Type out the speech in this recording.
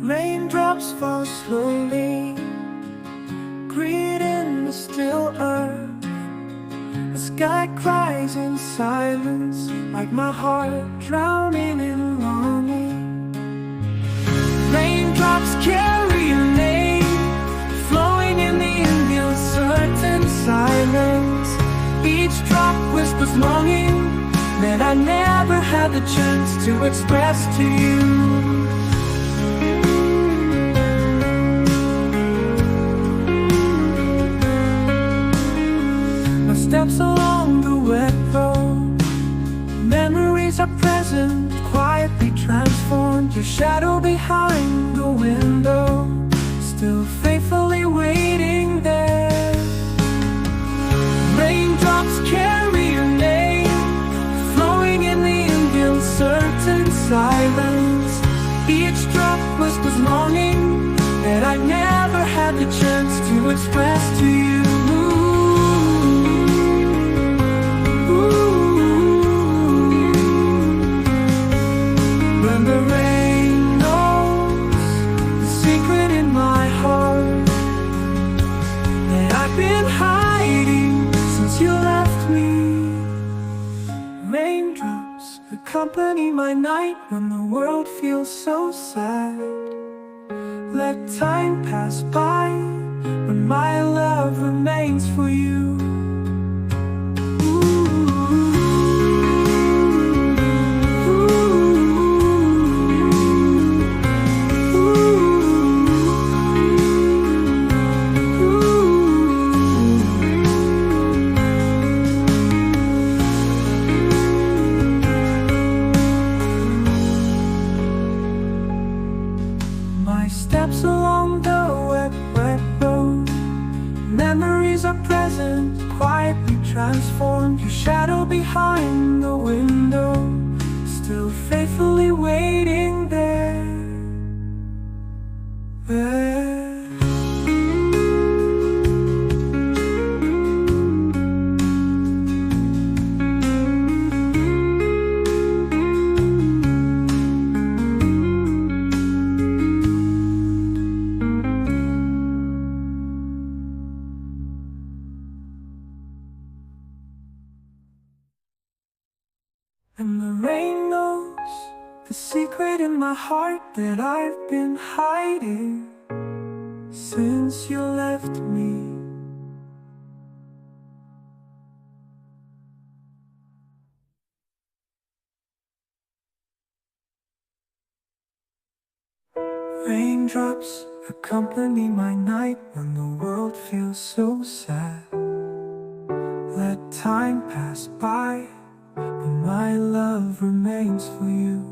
Raindrops fall slowly, greeting the still earth. The sky cries in silence, like my heart drowning in longing. Raindrops carry a name, flowing in the uncertain silence. Each drop whispers longing that I never had the chance to express to you. Steps along the wet road, memories are present, quietly transformed. Your shadow behind the window, still faithfully waiting there. Raindrops carry your name, flowing in the uncertain silence. Each drop whispers longing that I never had the chance to express to you. When the rain knows the secret in my heart that I've been hiding since you left me. Raindrops accompany my night when the world feels so sad. Let time pass by when my love remains for you. Steps along the wet road, memories are present, quietly transformed. Your shadow behind the window, still faithfully waiting there. And the rain knows the secret in my heart that I've been hiding since you left me. Raindrops accompany my night when the world feels so sad. Let time pass by, but my love remains for you.